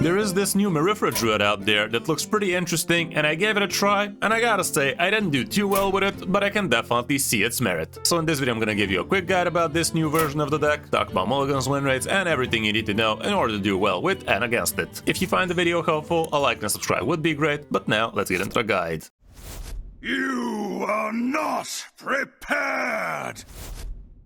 There is this new Merithra Druid out there that looks pretty interesting, and I gave it a try, and I gotta say, I didn't do too well with it, but I can definitely see its merit. So in this video I'm gonna give you a quick guide about this new version of the deck, talk about mulligans, win rates, and everything you need to know in order to do well with and against it. If you find the video helpful, a like and subscribe would be great, but now let's get into the guide. You are not prepared!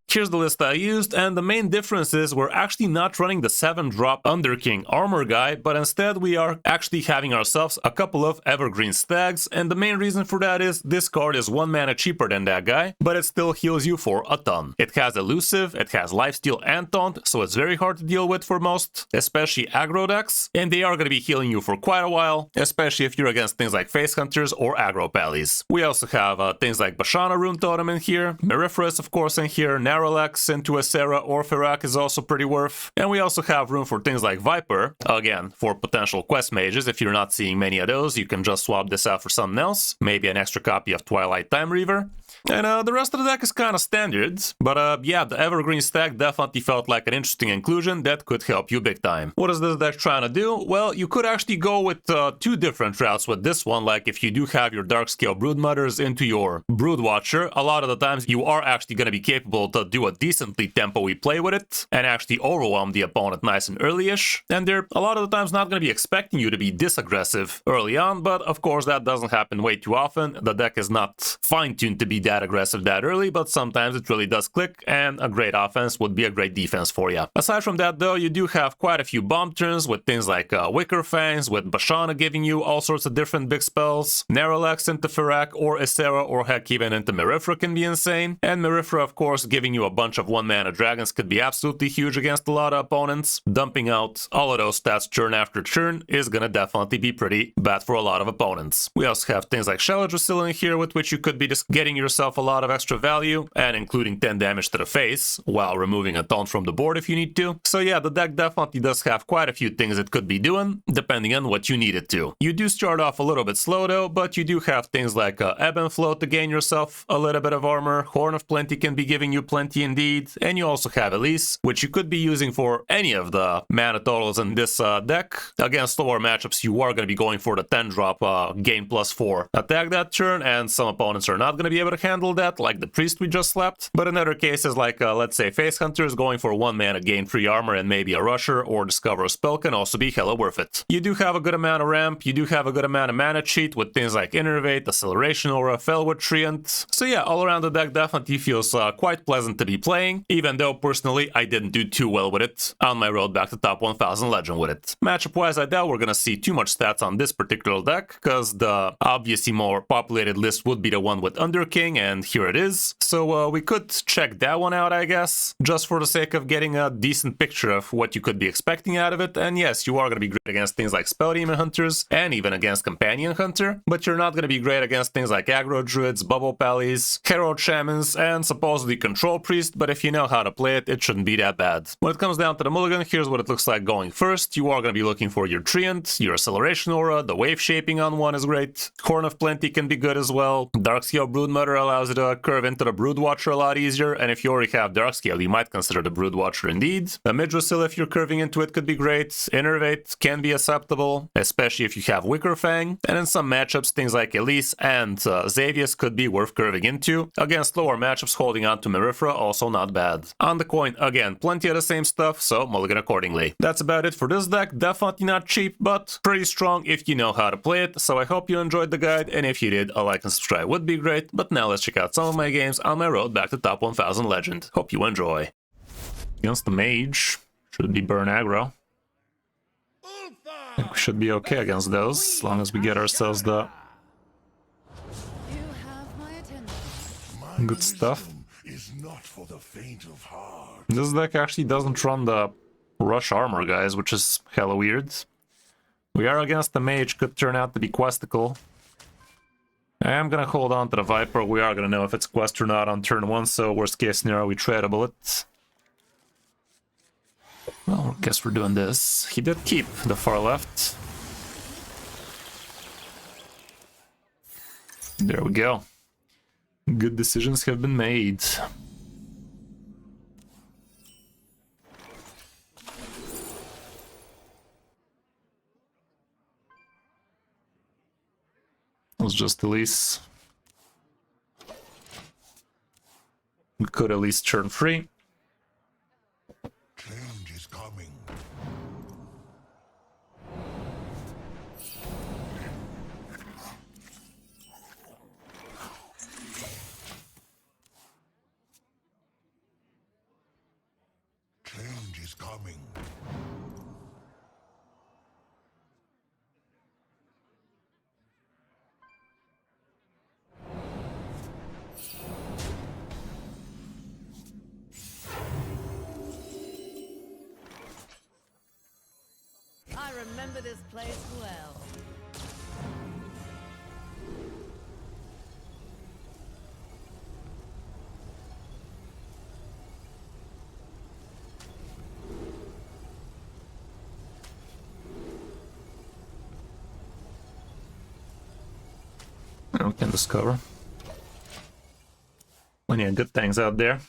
Here's the list I used, and the main difference is we're actually not running the 7-drop Underking armor guy, but instead we are actually having ourselves a couple of evergreen stags, and the main reason for that is this card is 1 mana cheaper than that guy, but it still heals you for a ton. It has elusive, it has lifesteal and taunt, so it's very hard to deal with for most, especially aggro decks, and they are going to be healing you for quite a while, especially if you're against things like face hunters or aggro pallies. We also have things like Bashana Rune Totem in here, Merithra is of course in here, Parallax into Asera or Ferak is also pretty worth. And we also have room for things like Viper. Again, for potential quest mages, if you're not seeing many of those, you can just swap this out for something else. Maybe an extra copy of Twilight Time Reaver. And the rest of the deck is kind of standard, but yeah, the Evergreen stack definitely felt like an interesting inclusion that could help you big time. What is this deck trying to do? Well, you could actually go with 2 different routes with this one, like if you do have your Darkscale Broodmothers into your Broodwatcher, a lot of the times you are actually going to be capable to do a decently tempo-y play with it, and actually overwhelm the opponent nice and early-ish, and they're a lot of the times not going to be expecting you to be this aggressive early on, but of course that doesn't happen way too often. The deck is not fine-tuned to be that aggressive that early, but sometimes it really does click, and a great offense would be a great defense for you. Aside from that though, you do have quite a few bomb turns with things like Wicker Fangs, with Bashana giving you all sorts of different big spells, Narrowlex into Ferak or Asera, or heck even into Merithra can be insane, and Merithra of course giving you a bunch of 1-mana dragons could be absolutely huge against a lot of opponents. Dumping out all of those stats turn after turn is gonna definitely be pretty bad for a lot of opponents. We also have things like Shelldrasil in here with which you could be just getting yourself a lot of extra value, and including 10 damage to the face, while removing a taunt from the board if you need to. So yeah, the deck definitely does have quite a few things it could be doing, depending on what you need it to. You do start off a little bit slow though, but you do have things like Ebb and Flow to gain yourself a little bit of armor, Horn of Plenty can be giving you plenty indeed, and you also have Elise, which you could be using for any of the mana totals in this deck. Against lower matchups, you are going to be going for the 10-drop gain +4 attack that turn, and some opponents are not going to be able to handle that, like the Priest we just slapped. But in other cases, like let's say Face Hunters, going for 1 mana gain 3 armor and maybe a Rusher or Discover a Spell can also be hella worth it. You do have a good amount of ramp, you do have a good amount of mana cheat with things like Innervate, Acceleration Aura, Felwood Treant. So yeah, all around the deck definitely feels quite pleasant to be playing, even though personally I didn't do too well with it on my road back to top 1000 Legend with it. Matchup wise, I doubt we're gonna see too much stats on this particular deck, because the obviously more populated list would be the one with Underking, and here it is. So we could check that one out, I guess, just for the sake of getting a decent picture of what you could be expecting out of it. And yes, you are going to be great against things like Spell Demon Hunters, and even against Companion Hunter, but you're not going to be great against things like Aggro Druids, Bubble Pallies, Herald Shamans, and supposedly Control Priest, but if you know how to play it, it shouldn't be that bad. When it comes down to the mulligan, here's what it looks like going first. You are going to be looking for your Treant, your Acceleration Aura, the Wave Shaping on one is great, Horn of Plenty can be good as well, Darkscale Broodmother allows you to curve into the Broodwatcher a lot easier, and if you already have Darkscale, you might consider the Broodwatcher indeed. The Midrosil, if you're curving into it, could be great. Innervate can be acceptable, especially if you have Wicker Fang, and in some matchups, things like Elise and Xavius could be worth curving into. Against lower matchups, holding on to Merithra also not bad. On the coin, again, plenty of the same stuff, so mulligan accordingly. That's about it for this deck. Definitely not cheap, but pretty strong if you know how to play it. So I hope you enjoyed the guide, and if you did, a like and subscribe would be great. But now let's check out some of my games on my road back to top 1000 Legend. Hope you enjoy. Against the Mage, should be burn aggro. I think we should be okay against those, as long as we get ourselves the good stuff. This deck actually doesn't run the Rush Armor guys, which is hella weird. We are against the Mage, could turn out to be questical. I am gonna hold on to the Viper. We are gonna know if it's quest or not on turn 1, so worst case scenario, we trade a bullet. Well, I guess we're doing this. He did keep the far left. There we go. Good decisions have been made. was just Elise. We could at least turn free. Change is coming. Change is coming. I remember this place well. We can discover plenty of good things out there.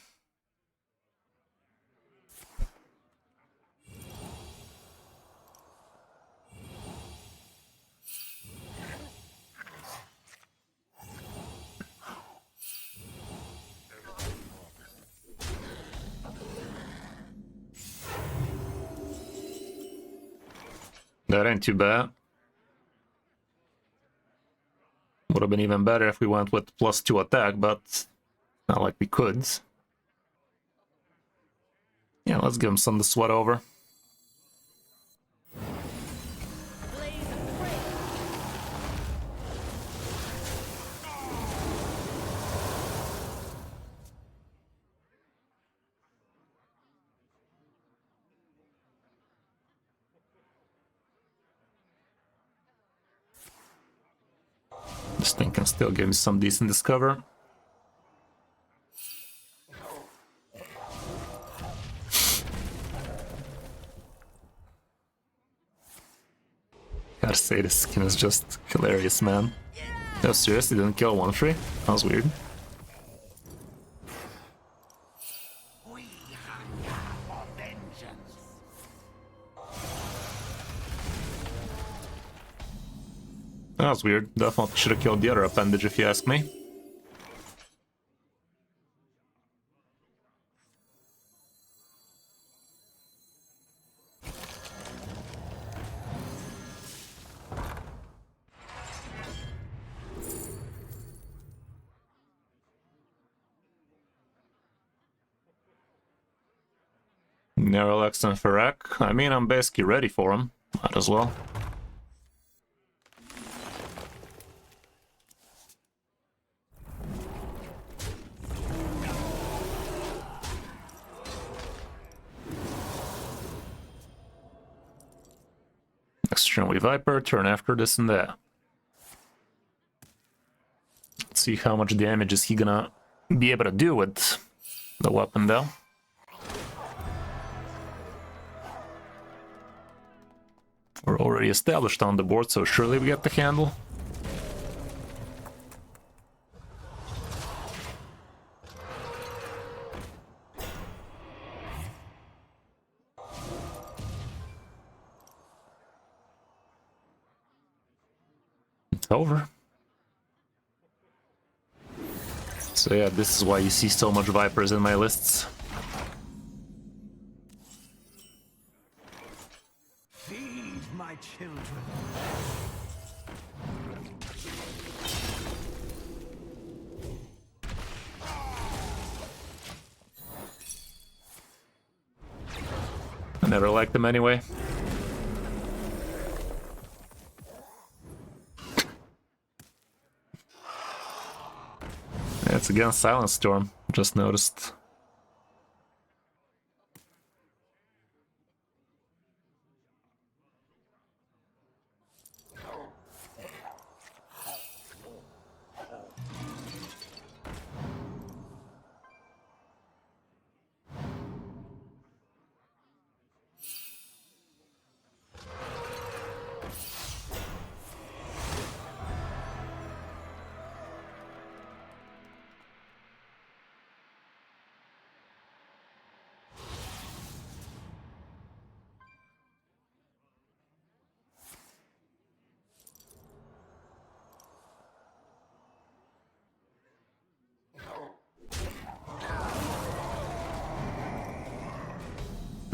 That ain't too bad. Would have been even better if we went with +2 attack, but not like we could. Yeah, let's give him some to sweat over. Blaze of prey. This thing can still give me some decent discover. Gotta say, this skin is just hilarious, man. No, seriously, didn't kill 1-3? That was weird. We hunger for vengeance. That was weird. Definitely should have killed the other appendage if you ask me. Neralex and Ferrac. I mean, I'm basically ready for him. Might as well. Next turn we Viper, turn after this and that. Let's see how much damage is he gonna be able to do with the weapon though. We're already established on the board, so surely we get the handle. It's over. So yeah, this is why you see so much Vipers in my lists. Feed my children. I never liked them anyway. Yeah, it's against Silent Storm, just noticed.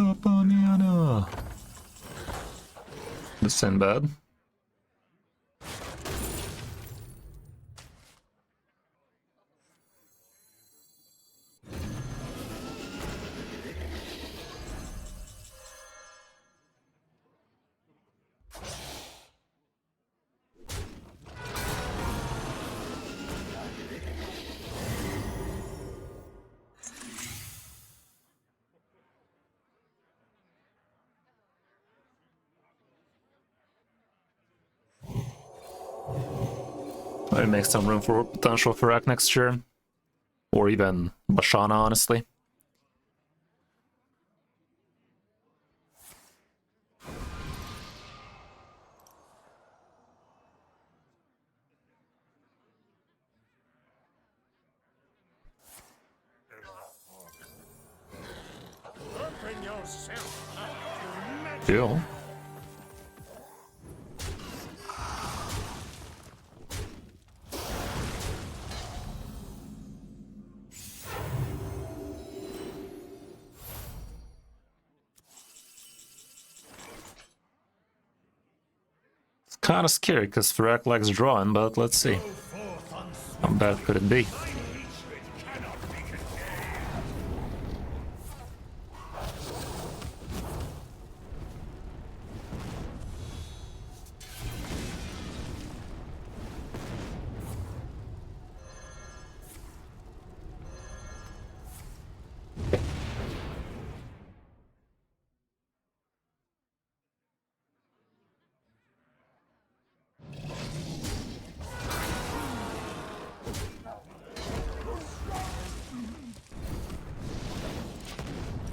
the banana. The Sinbad. Might make some room for potential Ferak next turn. Or even Bashana, honestly. Open yourself up to magic. Deal. It's kind of scary because Ferak likes drawing, but let's see. How bad could it be?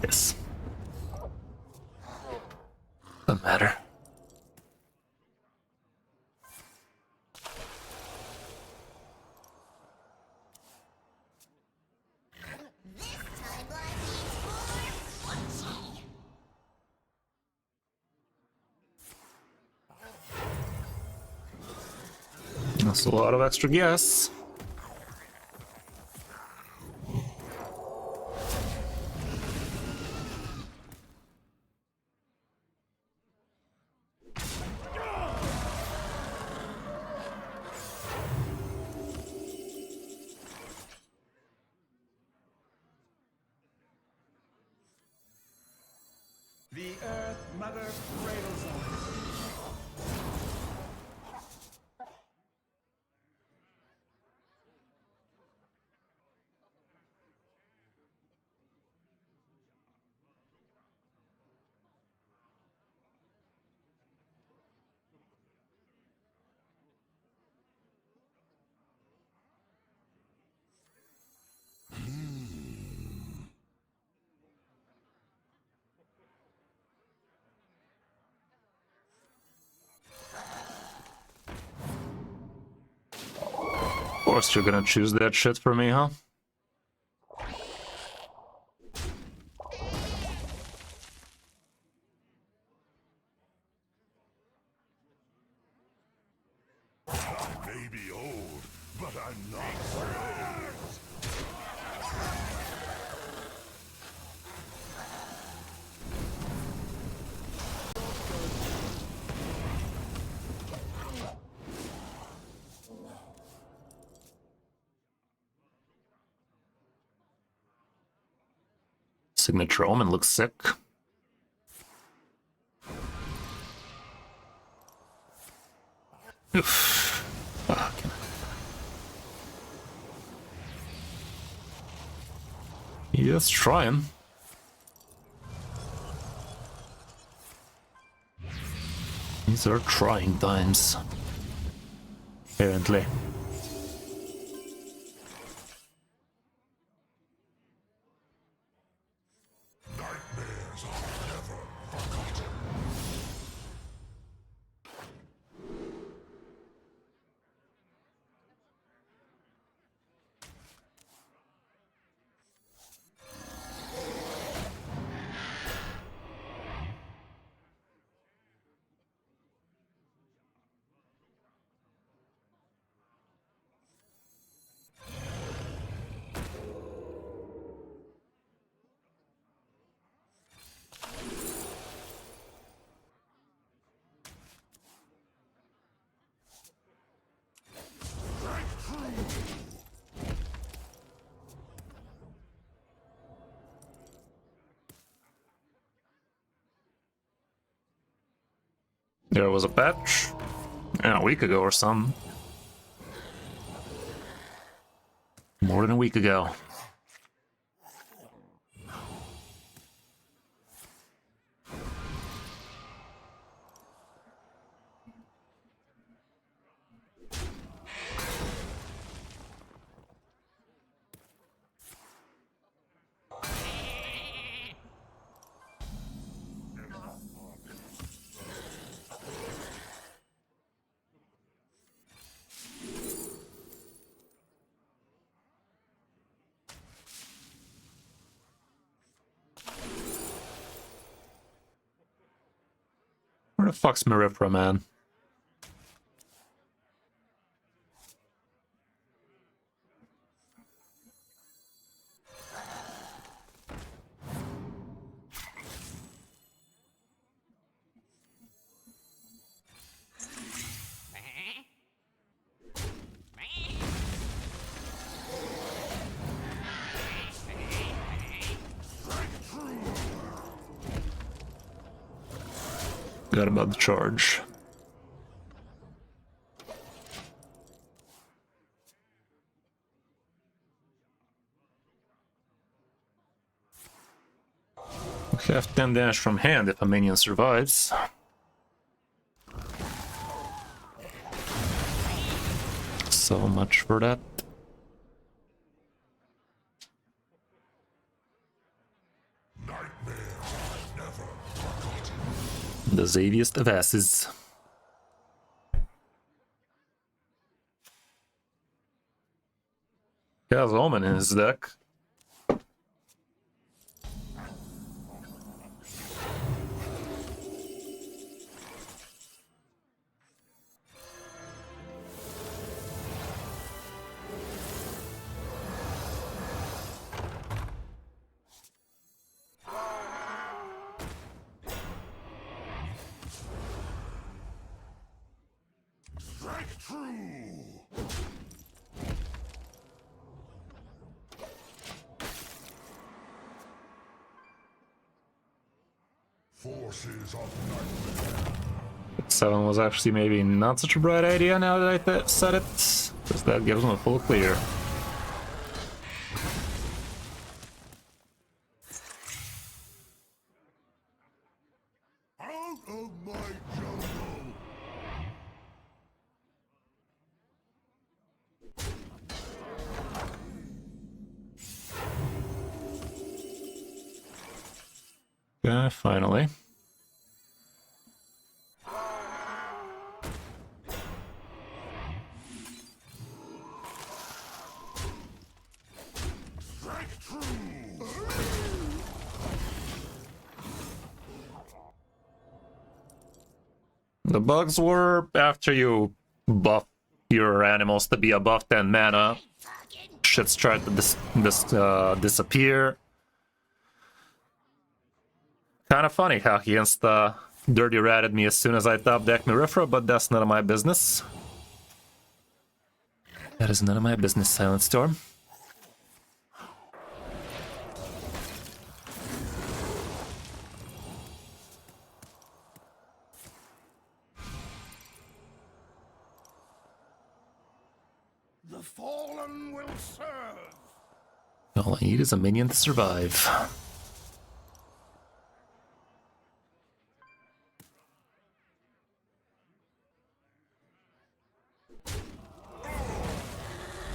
Yes. Doesn't matter. That's a lot of extra gas. The Earth Mother cradles us. Of course you're gonna choose that shit for me, huh? I may be old, but I'm not old. Signature Omen looks sick. Oof. Fuck. Yes, trying. These are trying times. Apparently. Nightmares are never forgotten. There was a patch a week ago or something. More than a week ago. Where the fuck's Merithra, man? Forgot about the charge. We have 10 damage from hand if a minion survives. So much for that. The Xaviest of asses. He has Omen in his deck. Forces of nightmare. 7 was actually maybe not such a bright idea now that I said it, because that gives him a full clear. Out of my jungle! Yeah, finally. The bugs were after you buff your animals to be above 10 mana, shit started to disappear. Kind of funny how he dirty ratted me as soon as I top deck Merithra, but that's none of my business. That is none of my business, Silent Storm. The fallen will serve! All I need is a minion to survive.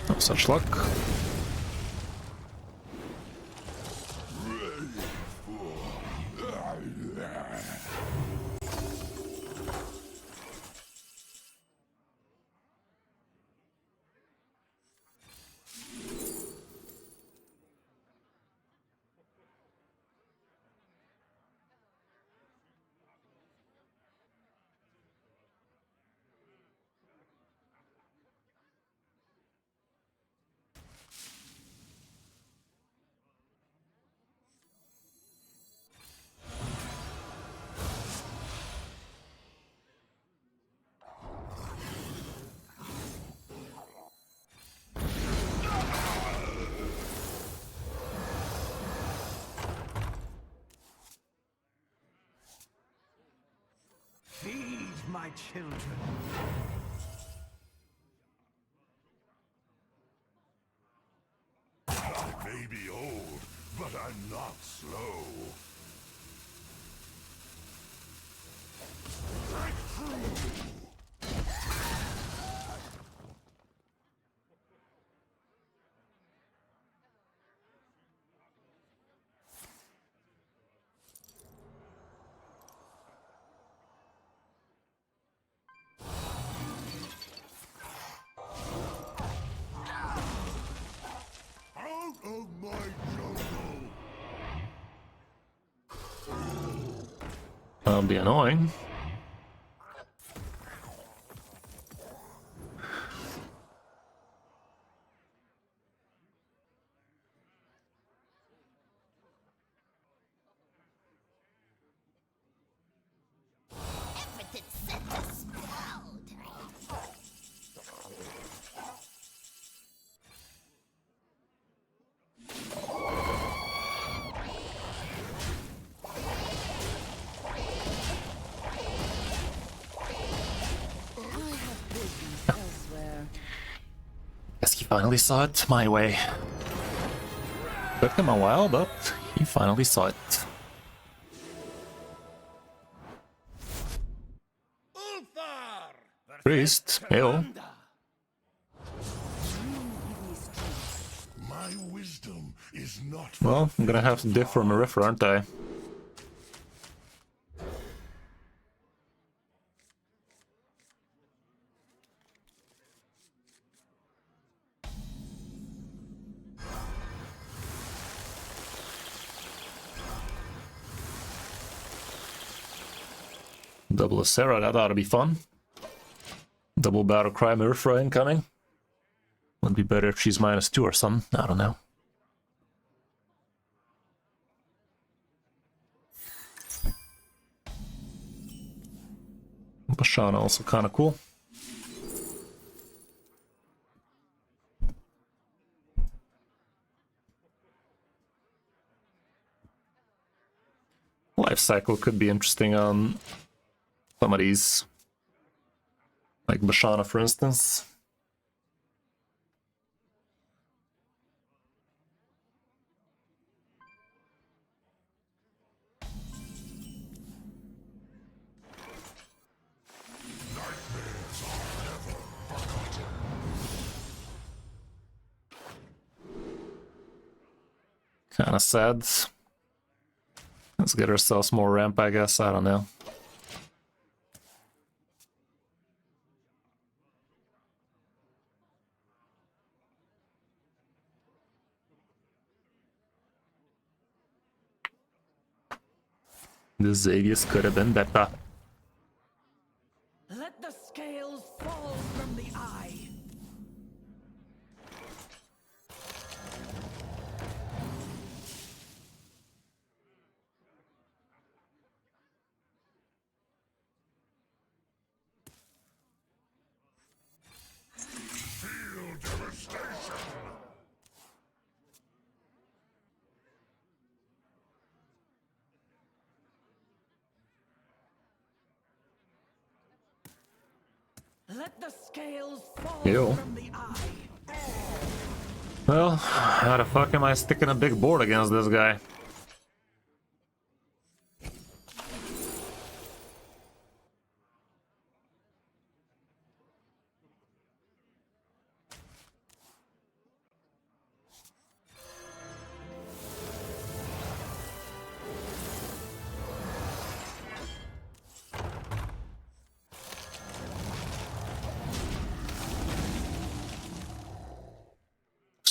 No such luck. my children. I may be old, but I'm not slow. Out of my jungle! That'll be annoying. Everything set to explode. I have business elsewhere. Guess he finally saw it my way. Took him a while, but he finally saw it. Priest, yo. My wisdom is not Well, I'm gonna have to differ Merithra, aren't I? Double a Sarah, that ought to be fun. Double Battle Cry Merithra incoming. Would be better if she's -2 or something, I don't know. Bashana also kinda cool. Life cycle could be interesting on some of these. Like Bashana, for instance. Kinda sad. Let's get ourselves more ramp, I guess. I don't know. This Xavius could have been better. Let the scales fall from the eye. feel devastation. Let the scales fall Ew. from the eye. Well, how the fuck am I sticking a big board against this guy?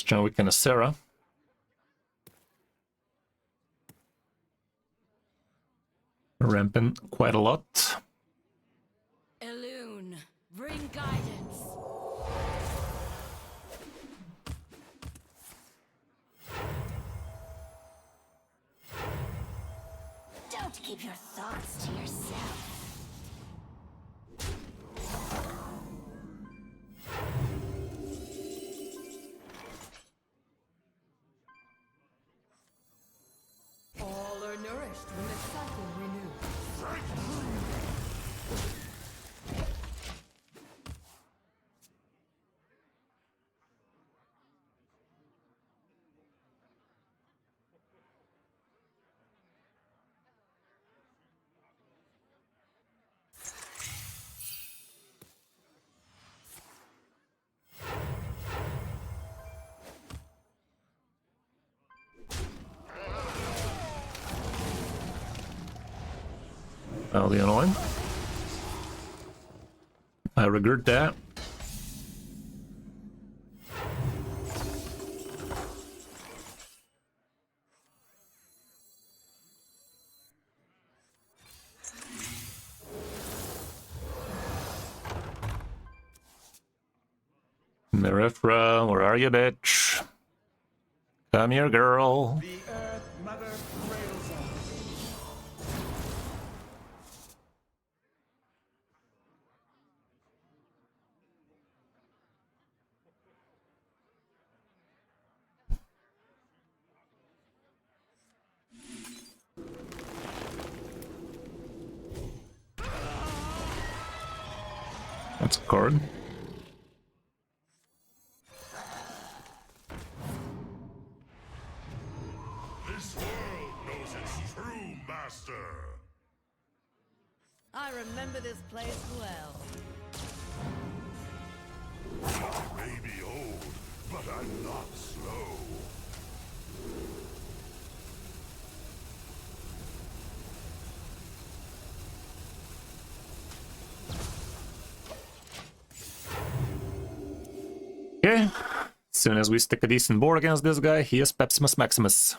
John Wick and a Sarah. Ramping quite a lot. Elune, bring guidance. Don't keep your thoughts to yourself. All are nourished when the cycle renews. That'll be annoying. I regret that. Merithra, where are you, bitch? Come here, girl. The Earth Mother cradles us. That's a card. This world knows its true master. I remember this place well. I may be old, but I'm not slow. Okay. As soon as we stick a decent board against this guy, he is Pepsimus Maximus.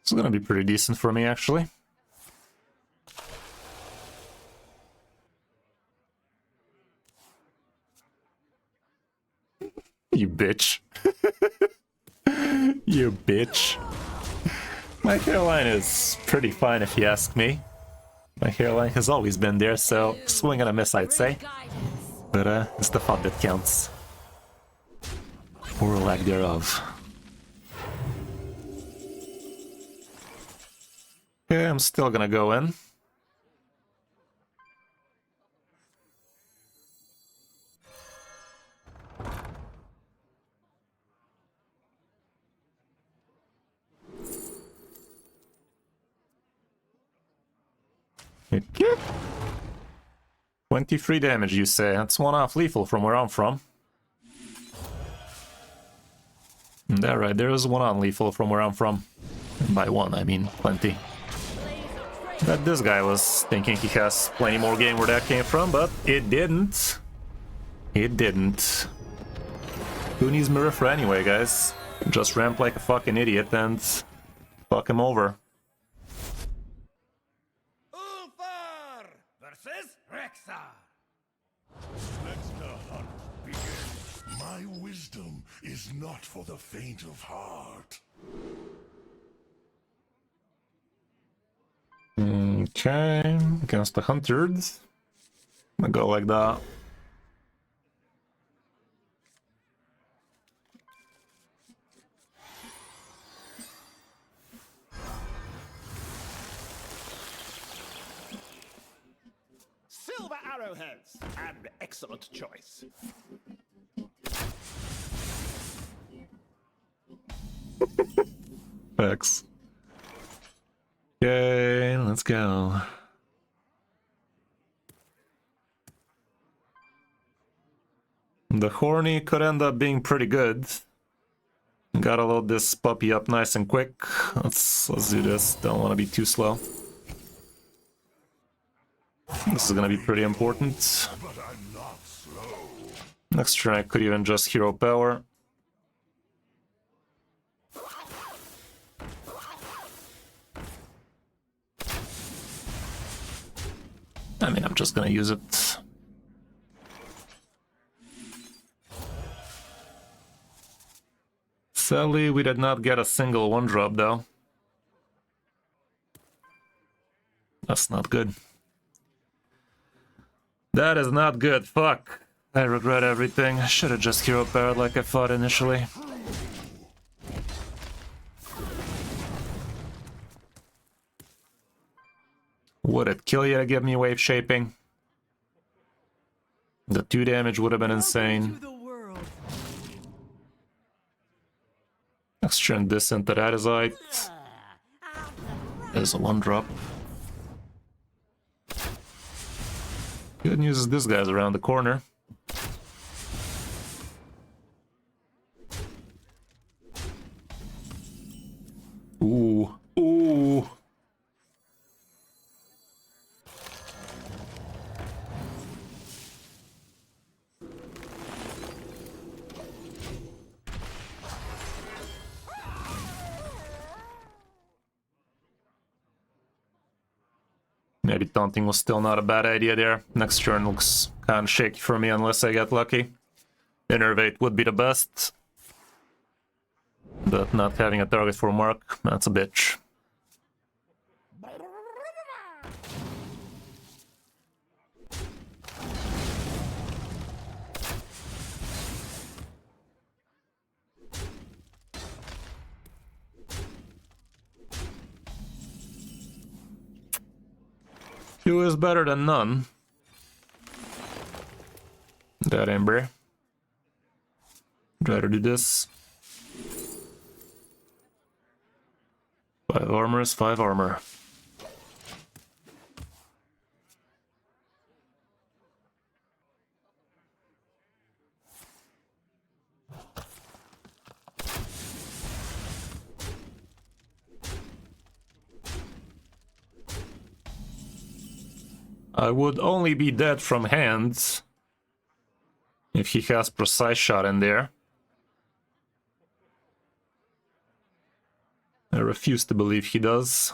This is gonna be pretty decent for me, actually. You bitch. You bitch. My hairline is pretty fine if you ask me. My hairline has always been there, so swing and a miss, I'd say. Guidance. But it's the thought that counts. Or lack thereof. Okay, I'm still gonna go in. Okay. 23 damage, you say? That's one off lethal from where I'm from. That right, there is one on lethal from where I'm from. And by one, I mean plenty. Bet this guy was thinking he has plenty more game where that came from, but it didn't. It didn't. Who needs Merithra anyway, guys? Just ramp like a fucking idiot and fuck him over. Ulfar versus Rexar. Let the hunt begin. My wisdom is not for the faint of heart. Okay, against the hunters. I'm gonna go like that. Silver arrowheads. An excellent choice. X. Okay, let's go. The horny could end up being pretty good. Gotta load this puppy up nice and quick. Let's do this. Don't want to be too slow. This is gonna be pretty important. But I'm not slow. Next turn I could even just hero power. I mean, I'm just gonna use it. Sadly, we did not get a single one drop though. That's not good. That is not good. Fuck. I regret everything. I should have just hero powered like I thought initially. Would it kill you to give me wave shaping? The 2 damage would have been insane. Let's turn this into that as I. There's a 1 drop. Good news is this guy's around the corner. Maybe taunting was still not a bad idea there. Next turn looks kind of shaky for me unless I get lucky. Innervate would be the best. But not having a target for Mark, that's a bitch. Two is better than none. That Ember. Try to do this. 5 armor is 5 armor. I would only be dead from hands if he has precise shot in there. I refuse to believe he does.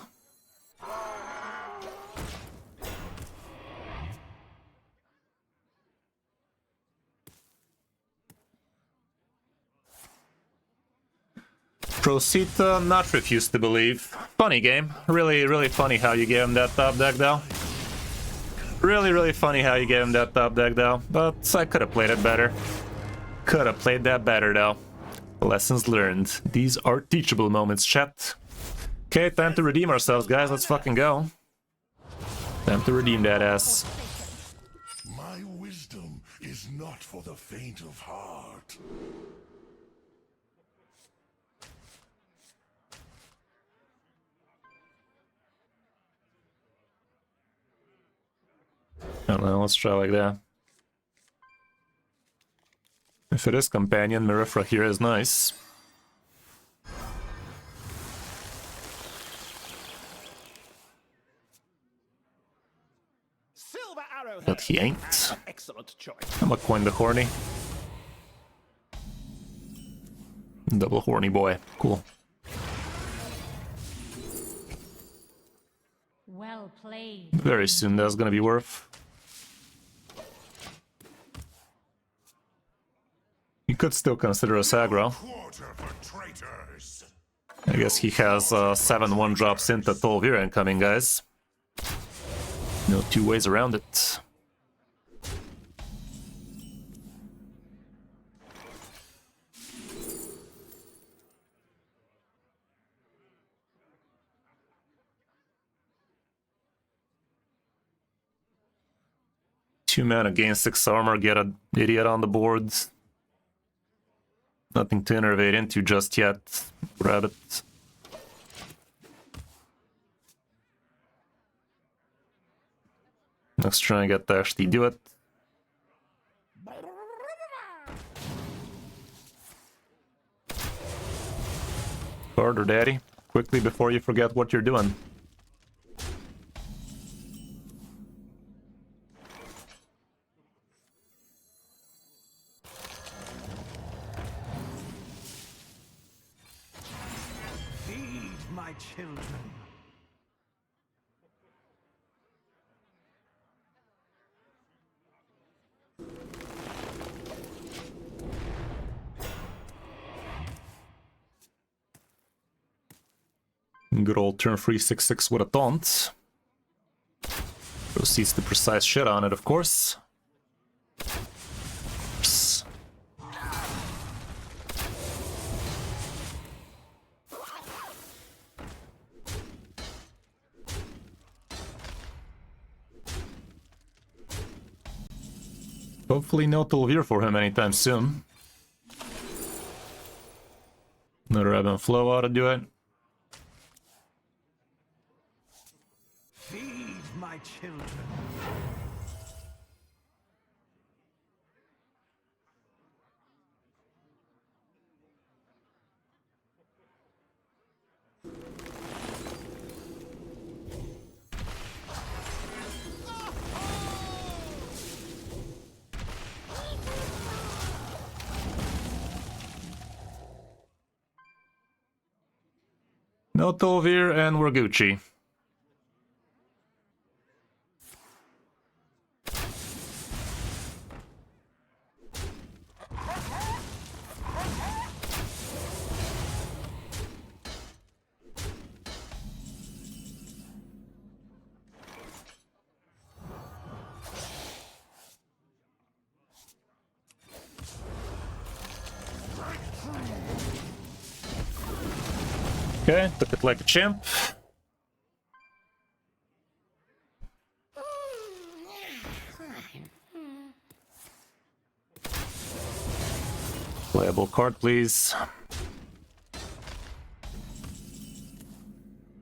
Proceed to not refuse to believe. Funny game. Really funny how you gave him that top deck though. Really funny how you gave him that top deck though. But I could have played it better. Could have played that better though. Lessons learned. These are teachable moments, chat. Okay, time to redeem ourselves, guys. Let's fucking go. Time to redeem that ass. My wisdom is not for the faint of heart. I don't know, let's try like that. If it is companion, Merithra here is nice. Silver arrowheads. But he ain't. Excellent choice. I'm a coin the horny. Double horny boy. Cool. Well played. Very soon that's gonna be worth. You could still consider us aggro. Quarter for traitors. I guess he has 7 1-drops into Tolvir incoming, guys. No two ways around it. Two mana gain 6 armor, get an idiot on the board. Nothing to innervate into just yet. Grab it. Let's try and get to actually do it. Harder, daddy. Quickly before you forget what you're doing. Feed my children. Good old turn 3/6/6 with a taunt. Proceeds to precise shit on it, of course. Psst. Hopefully no Tolvir for him anytime soon. Another ebb and flow ought to do it. Feed my children. No Tolvir and we're Gucci. Okay, took it like a champ. Playable card, please.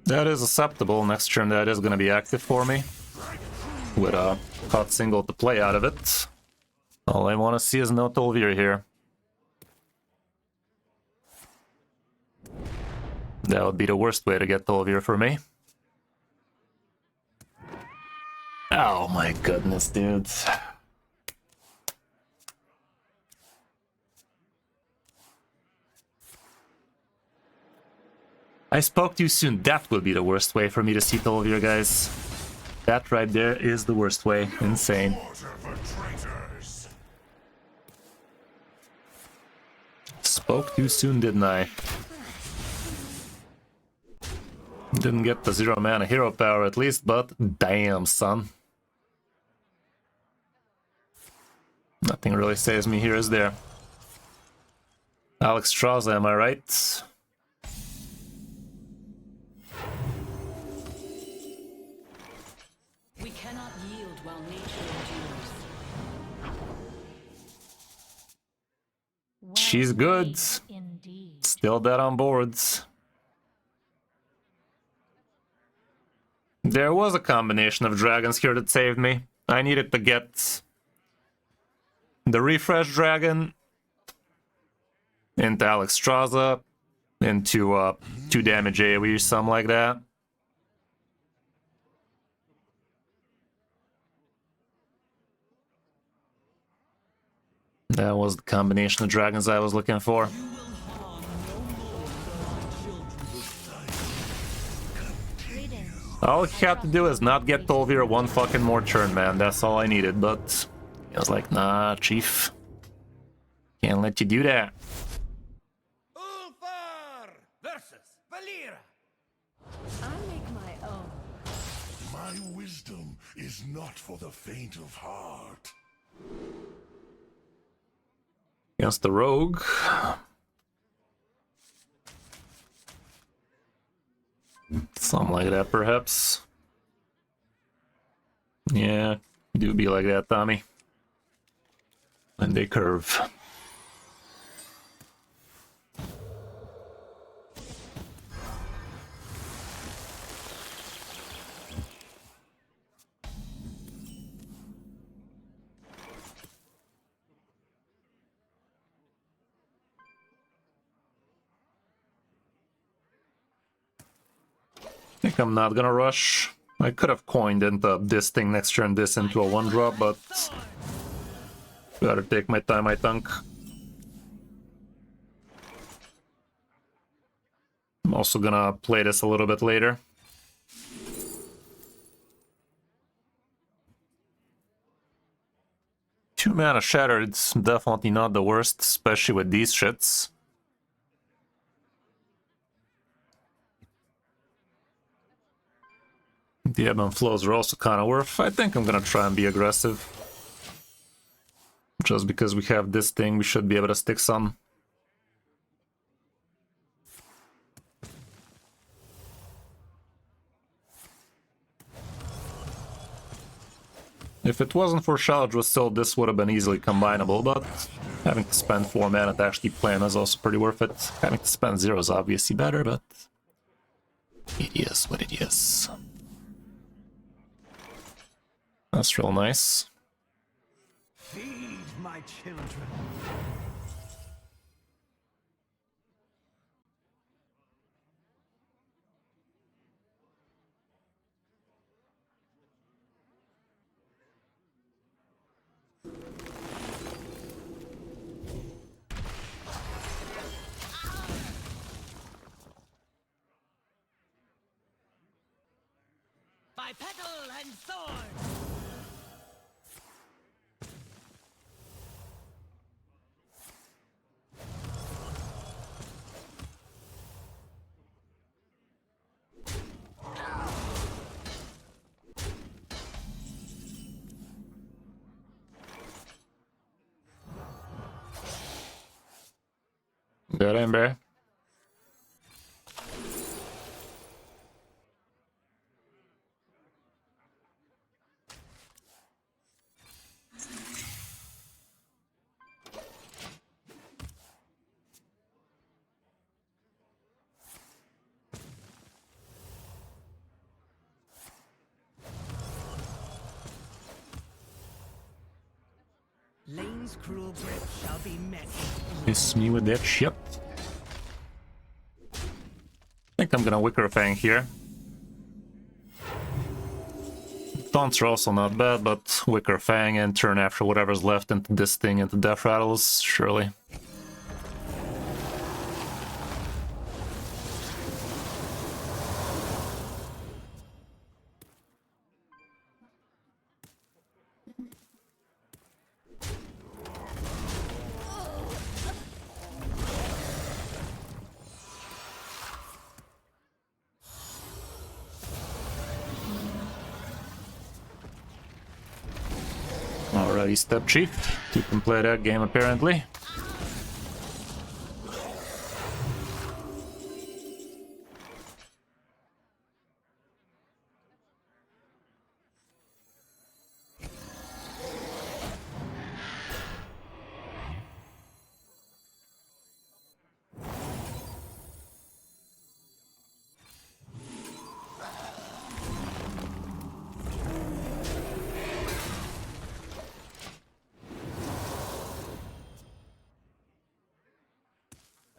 That is acceptable. Next turn that is going to be active for me. With a hot single to play out of it. All I want to see is no Tolvir here. That would be the worst way to get Tolvir for me. Oh my goodness, dude. I spoke too soon. That would be the worst way for me to see Tolvir, guys. That right there is the worst way. Insane. Spoke too soon, didn't I? Didn't get the 0 mana hero power at least, but damn, son. Nothing really saves me here, is there? Alex Strauza, am I right? We cannot yield while nature endures. She's good. Indeed. Still dead on boards. There was a combination of dragons here that saved me. I needed to get the refresh dragon into Alex Strauza, into 2 damage AoE or something like that. That was the combination of dragons I was looking for. All he had to do is not get Tolvir 1 fucking more turn, man. That's all I needed, but I was like, nah, chief. Can't let you do that. Ulfar versus Valera. I make my own. My wisdom is not for the faint of heart. Against the rogue. Something like that, perhaps. Yeah, do be like that, Tommy. And they curve. I think I'm not gonna rush. I could have coined into this thing next turn, this into a 1-drop, but gotta take my time, I think. I'm also gonna play this a little bit later. Two mana Shatter, it's definitely not the worst, especially with these shits. The ebb and flows are also kind of worth. I think I'm gonna try and be aggressive. Just because we have this thing, we should be able to stick some. If it wasn't for Shallowdra still, this would have been easily combinable, but having to spend 4 mana to actually play him is also pretty worth it. Having to spend 0 is obviously better, but it is what it is. That's real nice. Feed my children. By petal and sword. Good, Ember. Titan's cruel grip shall be met. Miss me with that shit. I think I'm gonna Wicker Fang here. Taunts are also not bad, but Wicker Fang and turn after whatever's left into this thing into Death Rattles, surely. Alrighty, Step Chief. You can play that game apparently.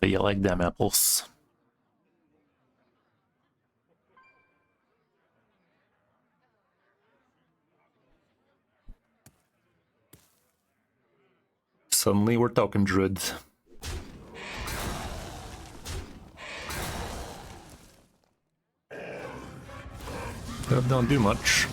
You like them apples. Suddenly we're talking Druid. That don't do much.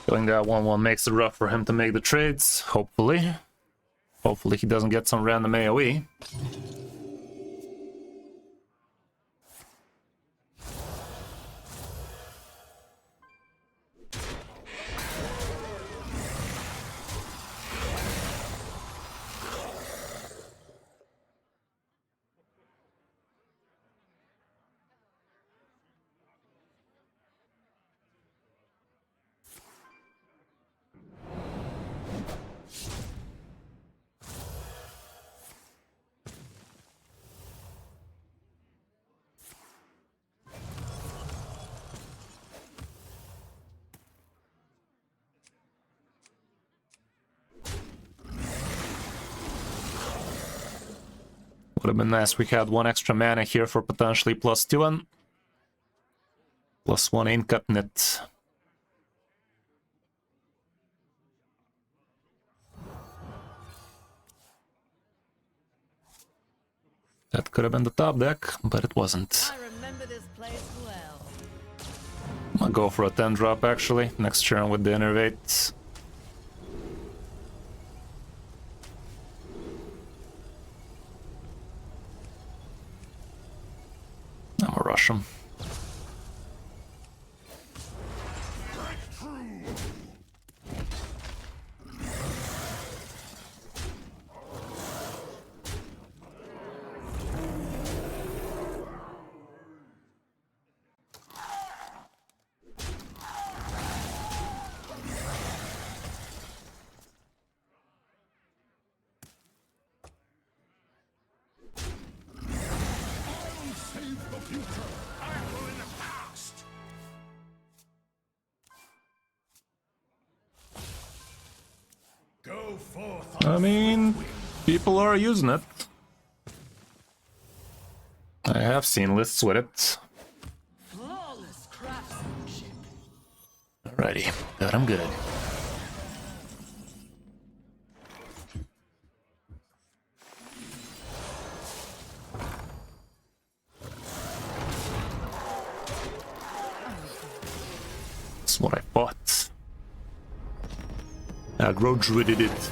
Feeling that 1-1 makes it rough for him to make the trades, hopefully. Hopefully he doesn't get some random AoE. Would have been nice if we had one extra mana here for potentially +2 and +1 ain't cutting it. That could have been the top deck, but it wasn't. I remember this place well. I'll go for a 10 drop actually, next turn with the Innervate. I'm gonna rush him. I mean, people are using it. I have seen lists with it. Flawless craftsmanship. Alrighty, good, I'm good. That's what I bought. Aggro druided it.